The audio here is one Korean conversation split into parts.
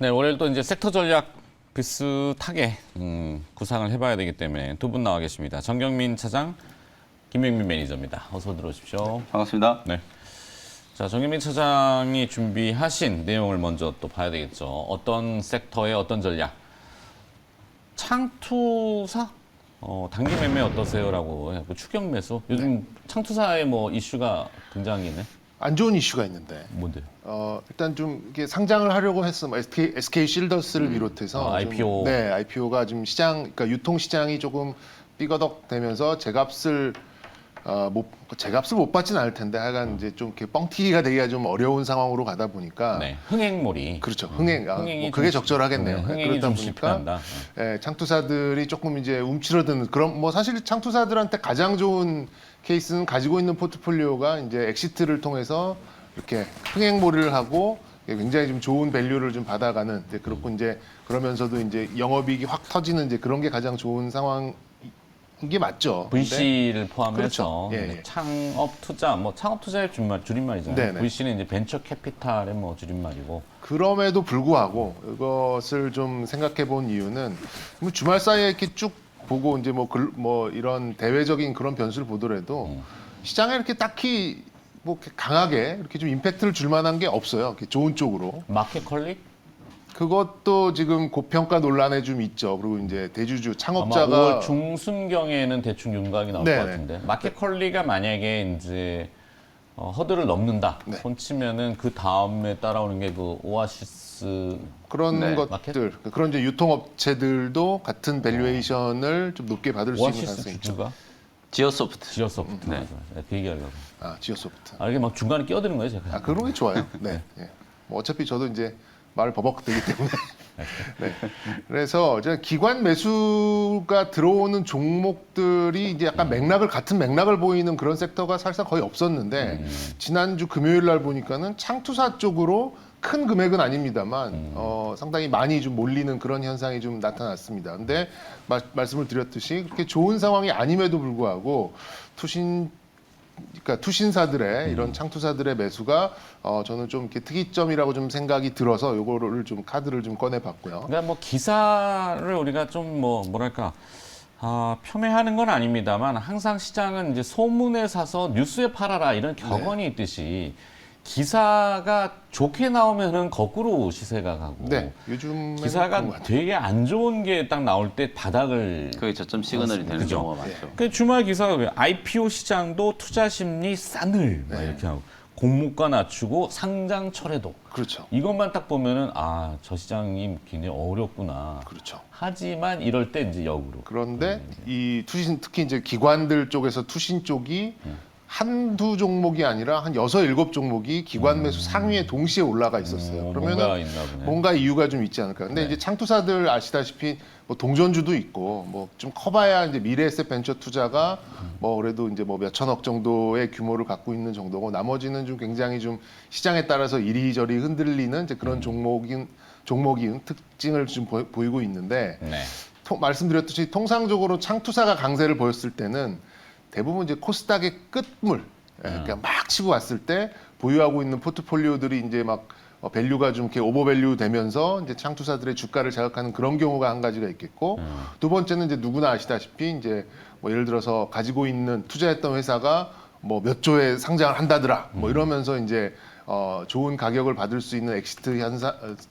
네, 올해 또 이제 섹터 전략 비슷하게 구상을 해봐야 되기 때문에 두 분 나와 계십니다. 정경민 차장, 김영민 매니저입니다. 어서 들어오십시오. 반갑습니다. 네. 자, 정경민 차장이 준비하신 내용을 먼저 또 봐야 되겠죠. 어떤 섹터의 어떤 전략? 창투사? 단기 매매 어떠세요라고 해고 추격 매수. 요즘 창투사의 뭐 이슈가 등장이네. 안 좋은 이슈가 있는데 뭔데요? 일단 좀 이게 상장을 하려고 했어. SK 실더스를 비롯해서 IPO. 네, IPO가 좀 그러니까 유통 시장이 조금 삐거덕되면서 제값을 못 받지는 않을 텐데 하여간 이제 좀 이렇게 뻥튀기가 되기가 좀 어려운 상황으로 가다 보니까 네, 흥행몰이. 그렇죠. 흥행. 흥행이 그게 좀 적절하겠네요. 네, 흥행이 그러다 좀 보니까 실패한다. 창투사들이 조금 이제 움츠러드는 그런 뭐 사실 창투사들한테 가장 좋은 케이스는 가지고 있는 포트폴리오가 이제 엑시트를 통해서 이렇게 흥행몰이를 하고 굉장히 좀 좋은 밸류를 좀 받아가는 그렇고 이제 그러면서도 이제 영업이익이 확 터지는 이제 그런 게 가장 좋은 상황. 이게 맞죠. VC를 포함해서 그렇죠. 예, 예. 창업 투자, 뭐 창업 투자의 줄임말이잖아요. 네네. VC는 이제 벤처 캐피탈의 뭐 줄임말이고. 그럼에도 불구하고 이것을 좀 생각해 본 이유는 뭐 주말 사이에 이렇게 쭉 보고 이제 뭐 이런 대외적인 그런 변수를 보더라도 시장에 이렇게 딱히 뭐 이렇게 강하게 이렇게 좀 임팩트를 줄 만한 게 없어요. 이렇게 좋은 쪽으로. 마켓 컬릭? 그것도 지금 고평가 논란에 좀 있죠. 그리고 이제 대주주 아마 창업자가 5월 중순경에는 대충 윤곽이 나올 네네. 것 같은데. 마켓 컬리가 만약에 이제 허들을 넘는다. 네. 손치면은 그 다음에 따라오는 게 그 오아시스. 그런 네, 것들, 그런 이제 유통업체들도 같은 밸류에이션을 좀 높게 받을 수 있는 오아시스 가능성이 있죠. 주주가 지어소프트. 지어소프트. 맞아요. 그 얘기하려고. 지오소프트. 이게 막 중간에 끼어드는 거예요, 제가. 그런 게 좋아요. 네. 예. 뭐 어차피 저도 이제 말 버벅대기 때문에. 네. 그래서 이제 기관 매수가 들어오는 종목들이 이제 약간 같은 맥락을 보이는 그런 섹터가 사실상 거의 없었는데 지난주 금요일 날 보니까는 창투사 쪽으로 큰 금액은 아닙니다만 상당히 많이 좀 몰리는 그런 현상이 좀 나타났습니다. 근데 말씀을 드렸듯이 그렇게 좋은 상황이 아님에도 불구하고 투신사들의 이런 창투사들의 매수가 저는 좀 이렇게 특이점이라고 좀 생각이 들어서 요거를 좀 카드를 좀 꺼내봤고요. 그러니까 뭐 기사를 우리가 좀 뭐랄까 폄훼하는 건 아닙니다만 항상 시장은 이제 소문에 사서 뉴스에 팔아라 이런 격언이 있듯이 기사가 좋게 나오면은 거꾸로 시세가 가고 네, 요즘 기사가 되게 안 좋은 게 딱 나올 때 바닥을 그게 저점 시그널이 되는 그죠? 경우가 많죠. 그 주말 기사가 왜 IPO 시장도 투자 심리 싸늘 막 이렇게 하고 공모가 낮추고 상장 철회도 그렇죠. 이것만 딱 보면은 저 시장이 굉장히 어렵구나. 그렇죠. 하지만 이럴 때 이제 역으로. 그런데 이 투신 특히 이제 기관들 쪽에서 투신 쪽이 한두 종목이 아니라 한 6, 7종목이 기관 매수 상위에 동시에 올라가 있었어요. 뭔가 그러면은 있나 보네. 뭔가 이유가 좀 있지 않을까. 근데 이제 창투사들 아시다시피 뭐 동전주도 있고 뭐 좀 커봐야 이제 미래에셋 벤처 투자가 뭐 그래도 이제 뭐 몇천억 정도의 규모를 갖고 있는 정도고 나머지는 좀 굉장히 좀 시장에 따라서 이리저리 흔들리는 이제 그런 종목인 특징을 좀 보이고 있는데 네. 말씀드렸듯이 통상적으로 창투사가 강세를 보였을 때는 대부분 이제 코스닥의 끝물, 그러니까 막 치고 왔을 때 보유하고 있는 포트폴리오들이 이제 막 밸류가 좀 이렇게 오버밸류 되면서 이제 창투사들의 주가를 자극하는 그런 경우가 한 가지가 있겠고, 두 번째는 이제 누구나 아시다시피 이제 뭐 예를 들어서 가지고 있는 투자했던 회사가 뭐 몇 조에 상장을 한다더라, 뭐 이러면서 이제 좋은 가격을 받을 수 있는 엑시트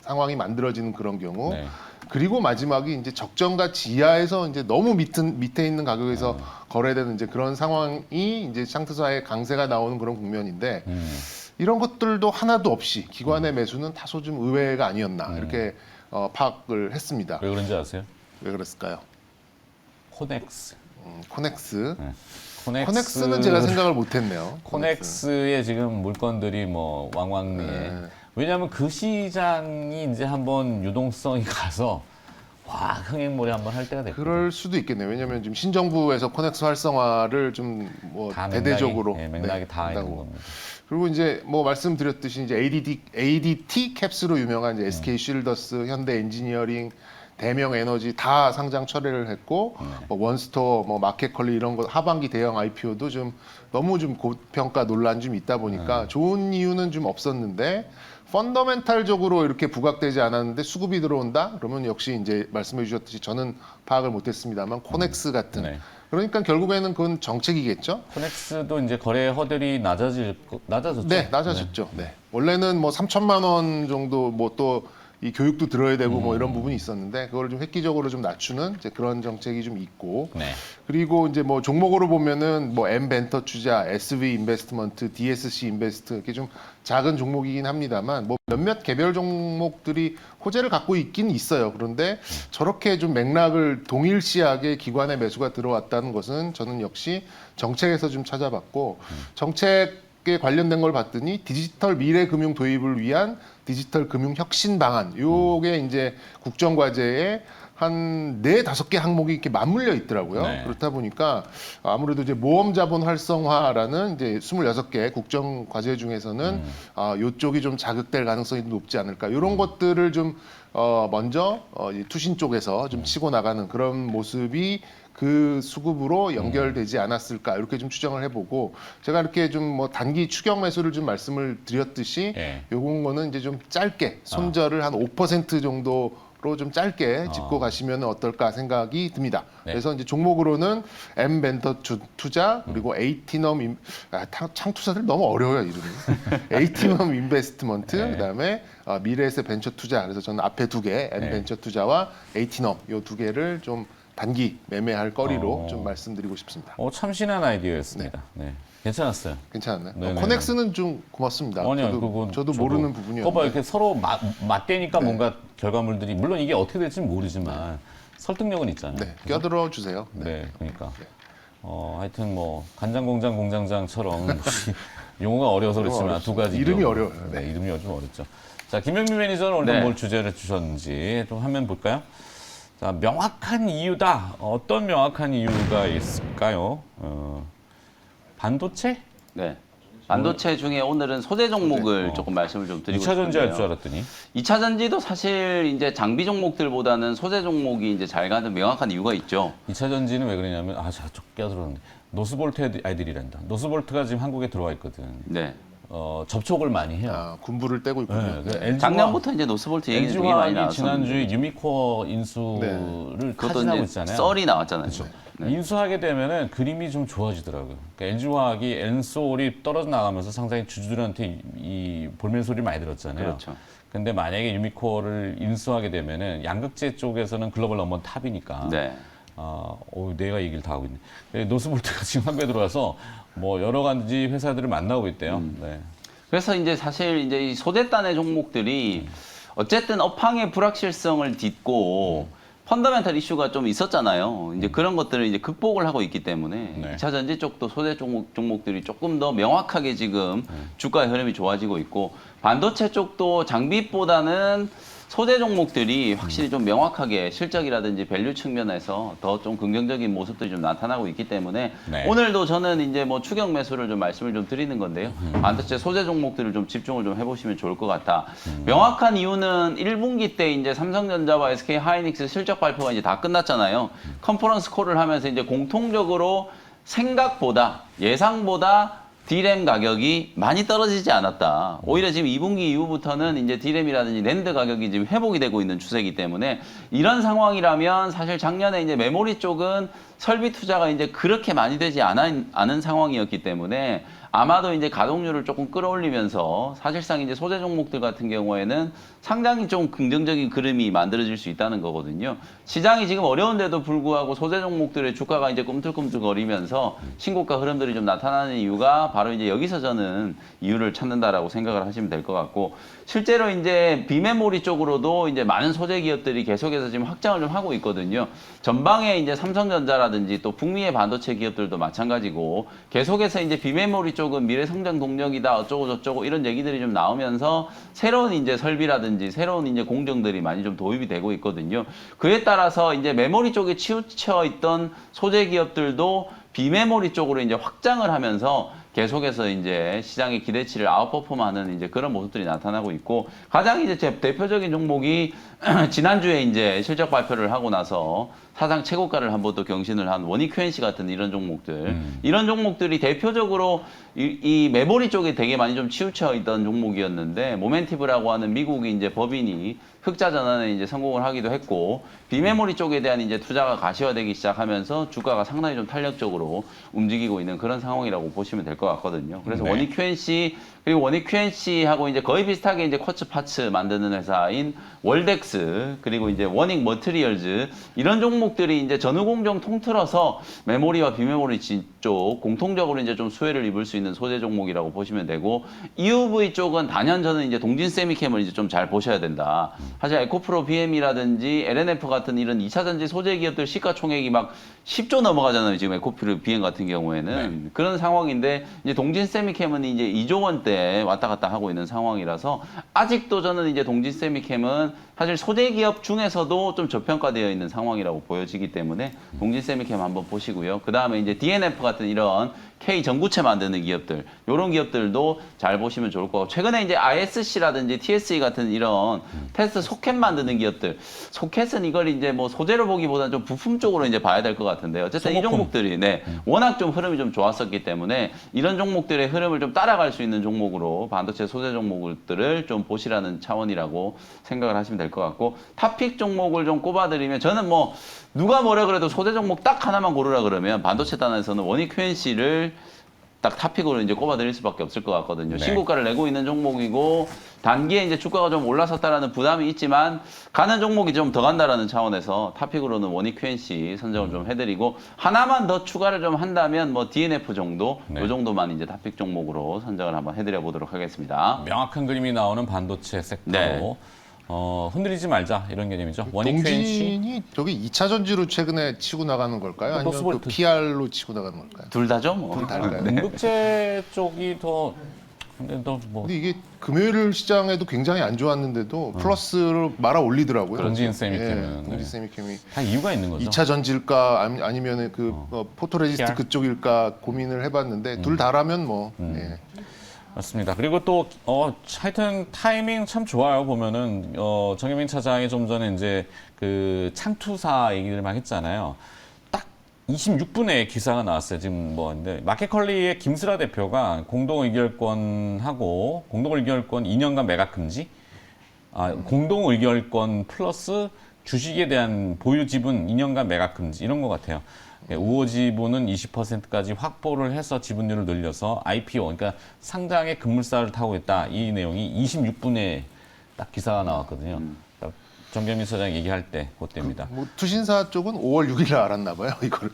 상황이 만들어지는 그런 경우. 네. 그리고 마지막이 이제 적정가치 이하에서 이제 너무 밑에 있는 가격에서 거래되는 이제 그런 상황이 이제 창투사의 강세가 나오는 그런 국면인데 이런 것들도 하나도 없이 기관의 매수는 다소 좀 의외가 아니었나 이렇게 파악을 했습니다. 왜 그런지 아세요? 왜 그랬을까요? 코넥스. 코넥스. 코넥스. 코넥스는 제가 생각을 못했네요. 코넥스의 지금 물건들이 뭐 왕왕리에. 네. 왜냐하면 그 시장이 이제 한번 유동성이 가서 흥행몰이 한번 할 때가 됐고. 그럴 수도 있겠네요. 왜냐하면 지금 신정부에서 코넥스 활성화를 좀 뭐 다 대대적으로 맥락이 다 있는 한다고. 겁니다. 그리고 이제 뭐 말씀드렸듯이 이제 ADT 캡스로 유명한 이제 SK 실더스, 현대 엔지니어링, 대명 에너지 다 상장 철회를 했고 뭐 원스토어, 뭐 마켓컬리 이런 거 하반기 대형 IPO도 좀 너무 좀 고평가 논란 좀 있다 보니까 좋은 이유는 좀 없었는데 펀더멘탈적으로 이렇게 부각되지 않았는데 수급이 들어온다? 그러면 역시 이제 말씀해 주셨듯이 저는 파악을 못했습니다만 코넥스 같은 네. 그러니까 결국에는 그건 정책이겠죠. 코넥스도 이제 거래 허들이 낮아졌죠. 네, 낮아졌죠. 네. 원래는 뭐 3천만 원 정도 뭐 또 이 교육도 들어야 되고 뭐 이런 부분이 있었는데 그걸 좀 획기적으로 좀 낮추는 이제 그런 정책이 좀 있고 네. 그리고 이제 뭐 종목으로 보면은 뭐 M벤터 투자, SV 인베스트먼트, DSC 인베스트 이렇게 좀 작은 종목이긴 합니다만 뭐 몇몇 개별 종목들이 호재를 갖고 있긴 있어요. 그런데 저렇게 좀 맥락을 동일시하게 기관의 매수가 들어왔다는 것은 저는 역시 정책에서 좀 찾아봤고 정책에 관련된 걸 봤더니 디지털 미래 금융 도입을 위한 디지털 금융 혁신 방안 요게 이제 국정 과제에 한 4-5개 항목이 이렇게 맞물려 있더라고요. 네. 그렇다 보니까 아무래도 이제 모험 자본 활성화라는 이제 26개 국정 과제 중에서는 요쪽이 좀 자극될 가능성이 높지 않을까. 이런 것들을 좀 먼저 이 투신 쪽에서 좀 치고 나가는 그런 모습이 그 수급으로 연결되지 않았을까 이렇게 좀 추정을 해보고 제가 이렇게 좀 뭐 단기 추격 매수를 좀 말씀을 드렸듯이 예. 요건 거는 이제 좀 짧게 손절을 한 5% 정도로 좀 짧게 짚고 가시면 어떨까 생각이 듭니다. 네. 그래서 이제 종목으로는 M벤터 투자 그리고 에이티넘 창투사들 너무 어려워요 이름이. 에이티넘 인베스트먼트 네. 그다음에 미래에셋 벤처 투자 그래서 저는 앞에 2개 M벤처 투자와 에이티넘 요 2개를 좀 단기 매매할 거리로 좀 말씀드리고 싶습니다. 참신한 아이디어였습니다. 네. 괜찮았어요. 괜찮았나요? 네네네. 코넥스는 좀 고맙습니다. 아니요, 저도 모르는 부분이었는데. 거봐 이렇게 서로 맞대니까 네. 뭔가 결과물들이 물론 이게 어떻게 될지는 모르지만 설득력은 있잖아요. 네, 껴들어 주세요. 네, 그러니까 하여튼 뭐 간장공장 공장장처럼 용어가 어려워서 그렇지만 어렵습니다. 두 가지 이름이 기억. 어려워요. 네, 이름이 좀 어렵죠. 자, 김영민 매니저는 오늘 네. 뭘 주제를 주셨는지 좀 화면 볼까요? 자, 명확한 이유다. 어떤 명확한 이유가 있을까요? 반도체? 네. 반도체 중에 오늘은 소재 종목을 조금 말씀을 좀 드리고 2차 전지 할 줄 싶은데요. 알았더니. 2차 전지도 사실 이제 장비 종목들보다는 소재 종목이 이제 잘 가는 명확한 이유가 있죠. 2차 전지는 왜 그러냐면 저쪽 껴들었는데 노스볼트 아이들이란다. 노스볼트가 지금 한국에 들어와 있거든. 네. 접촉을 많이 해요. 군부를 떼고 있군요. 네, 그 LG 작년부터 이제 노스볼트 얘기는 되게 많이 LG화학이 나왔었는데 지난주에 유미코어 인수를 그것도 타진하고 이제 있잖아요. 썰이 나왔잖아요. 네. 인수하게 되면은 그림이 좀 좋아지더라고요. 그러니까 LG화학이 엔솔이 떨어져 나가면서 상당히 주주들한테 이 볼멘 소리를 많이 들었잖아요. 그렇죠. 근데 만약에 유미코어를 인수하게 되면은 양극재 쪽에서는 글로벌 넘버 탑이니까. 네. 내가 얘기를 다 하고 있네. 노스볼트가 지금 한국에 들어와서 뭐 여러 가지 회사들을 만나고 있대요. 네. 그래서 이제 사실 이제 이 소재단의 종목들이 어쨌든 업황의 불확실성을 딛고 펀더멘탈 이슈가 좀 있었잖아요. 이제 그런 것들을 이제 극복을 하고 있기 때문에 네. 2차 전지 쪽도 소재 종목들이 조금 더 명확하게 지금 주가의 흐름이 좋아지고 있고 반도체 쪽도 장비보다는 소재 종목들이 확실히 좀 명확하게 실적이라든지 밸류 측면에서 더 좀 긍정적인 모습들이 좀 나타나고 있기 때문에 네. 오늘도 저는 이제 뭐 추격 매수를 좀 말씀을 좀 드리는 건데요. 반도체 소재 종목들을 좀 집중을 좀 해보시면 좋을 것 같아. 명확한 이유는 1분기 때 이제 삼성전자와 SK 하이닉스 실적 발표가 이제 다 끝났잖아요. 컨퍼런스 콜을 하면서 이제 공통적으로 생각보다 예상보다 D램 가격이 많이 떨어지지 않았다. 오히려 지금 2분기 이후부터는 이제 D램이라든지 랜드 가격이 지금 회복이 되고 있는 추세이기 때문에 이런 상황이라면 사실 작년에 이제 메모리 쪽은 설비 투자가 이제 그렇게 많이 되지 않은 상황이었기 때문에 아마도 이제 가동률을 조금 끌어올리면서 사실상 이제 소재 종목들 같은 경우에는 상당히 좀 긍정적인 그림이 만들어질 수 있다는 거거든요. 시장이 지금 어려운데도 불구하고 소재 종목들의 주가가 이제 꿈틀꿈틀거리면서 신고가 흐름들이 좀 나타나는 이유가 바로 이제 여기서 저는 이유를 찾는다라고 생각을 하시면 될 것 같고 실제로 이제 비메모리 쪽으로도 이제 많은 소재 기업들이 계속해서 지금 확장을 좀 하고 있거든요. 전방에 이제 삼성전자라든지 또 북미의 반도체 기업들도 마찬가지고 계속해서 이제 비메모리 쪽은 미래 성장 동력이다 어쩌고 저쩌고 이런 얘기들이 좀 나오면서 새로운 이제 설비라든지 새로운 이제 공정들이 많이 좀 도입이 되고 있거든요. 그에 따라서 이제 메모리 쪽에 치우쳐 있던 소재 기업들도 비메모리 쪽으로 이제 확장을 하면서 계속해서 이제 시장의 기대치를 아웃퍼폼하는 이제 그런 모습들이 나타나고 있고 가장 이제 제 대표적인 종목이 지난주에 이제 실적 발표를 하고 나서 사상 최고가를 한 번 더 경신을 한 원익 QNC 같은 이런 종목들 이런 종목들이 대표적으로 이 메모리 쪽에 되게 많이 좀 치우쳐 있던 종목이었는데 모멘티브라고 하는 미국이 이제 법인이 흑자 전환에 이제 성공을 하기도 했고 비메모리 쪽에 대한 이제 투자가 가시화되기 시작하면서 주가가 상당히 좀 탄력적으로 움직이고 있는 그런 상황이라고 보시면 될 것 같거든요. 그래서 네. 원익 QNC 그리고 원익 QNC하고 이제 거의 비슷하게 이제 쿼츠 파츠 만드는 회사인 월덱스 그리고 이제 원익 머티리얼즈 이런 종목들이 이제 전후공정 통틀어서 메모리와 비메모리 쪽 공통적으로 이제 좀 수혜를 입을 수 있는 소재 종목이라고 보시면 되고 EUV 쪽은 단연 저는 이제 동진 세미캠을 이제 좀 잘 보셔야 된다. 사실 에코프로 BM이라든지 LNF 같은 이런 2차 전지 소재 기업들 시가총액이 막 10조 넘어가잖아요. 지금 에코프로 BM 같은 경우에는 그런 상황인데 이제 동진 세미캠은 이제 2조 원대 왔다 갔다 하고 있는 상황이라서 아직도 저는 이제 동진 세미캠은 사실 소재 기업 중에서도 좀 저평가되어 있는 상황이라고 보여지기 때문에 동진 세미캠 한번 보시고요. 그 다음에 이제 DNF 같은 이런 K 전구체 만드는 기업들 이런 기업들도 잘 보시면 좋을 것 같고 최근에 이제 ISC라든지 TSE 같은 이런 테스트 소켓 만드는 기업들 소켓은 이걸 이제 뭐 소재로 보기보다는 좀 부품 쪽으로 이제 봐야 될 것 같은데 어쨌든 이 종목들이 워낙 좀 흐름이 좀 좋았었기 때문에 이런 종목들의 흐름을 좀 따라갈 수 있는 종목으로 반도체 소재 종목들을 좀 보시라는 차원이라고 생각을 하시면 될 것 같고 탑픽 종목을 좀 꼽아드리면 저는 뭐 누가 뭐라 그래도 소재 종목 딱 하나만 고르라 그러면 반도체 단에서는 원익 QNC를 딱 탑픽으로 이제 꼽아드릴 수밖에 없을 것 같거든요. 네. 신고가를 내고 있는 종목이고 단기에 이제 주가가 좀 올라섰다라는 부담이 있지만 가는 종목이 좀 더 간다라는 차원에서 탑픽으로는 원익 QNC 선정을 좀 해드리고 하나만 더 추가를 좀 한다면 뭐 DNF 정도 네. 이 정도만 이제 탑픽 종목으로 선정을 한번 해드려 보도록 하겠습니다. 명확한 그림이 나오는 반도체 섹터로 네. 흔들리지 말자 이런 개념이죠. 원익 QNC 동진이 저기 2차 전지로 최근에 치고 나가는 걸까요? 아니면 그 노스볼트. PR로 치고 나가는 걸까요? 둘 다죠 뭐. 둘 다일까요? 공급재 쪽이 더 근데 뭐 근데 이게 금요일 시장에도 굉장히 안 좋았는데도 플러스로 말아 올리더라고요. 동진 세미캠은, 동진 네. 세미캠이 다 이유가 있는 거죠. 2차 전지일까 아니면 그 포토레지스트 PR? 그쪽일까 고민을 해봤는데 둘 다라면 뭐 예. 맞습니다. 그리고 또 하여튼 타이밍 참 좋아요. 보면은 정혜민 차장이 좀 전에 이제 그 창투사 얘기를 막 했잖아요. 딱 26분에 기사가 나왔어요. 지금 뭐 근데 마켓컬리의 김슬아 대표가 공동의결권하고 공동의결권 2년간 매각 금지, 공동의결권 플러스 주식에 대한 보유 지분 2년간 매각 금지 이런 것 같아요. 우호 지분은 20%까지 확보를 해서 지분율을 늘려서 IPO, 그러니까 상장의 급물살을 타고 있다. 이 내용이 26분에 딱 기사가 나왔거든요. 정경민 소장 얘기할 때 그때입니다. 뭐 투신사 쪽은 5월 6일에 알았나 봐요, 이거를.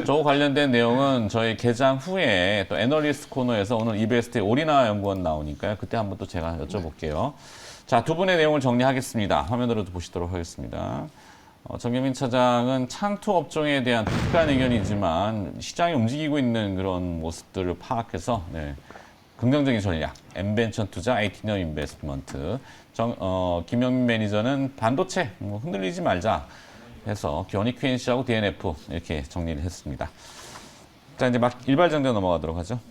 저 관련된 내용은 저희 개장 후에 또 애널리스트 코너에서 오늘 이베스트의 오리나 연구원 나오니까요. 그때 한번 또 제가 여쭤볼게요. 자, 두 분의 내용을 정리하겠습니다. 화면으로도 보시도록 하겠습니다. 정경민 차장은 창투 업종에 대한 독특한 의견이지만 시장이 움직이고 있는 그런 모습들을 파악해서 긍정적인 전략, 엠벤처 투자, 에이티너 인베스트먼트. 김영민 매니저는 반도체 흔들리지 말자 해서 원익 QNC하고 DNF 이렇게 정리를 했습니다. 자, 이제 막 일발정대 넘어가도록 하죠.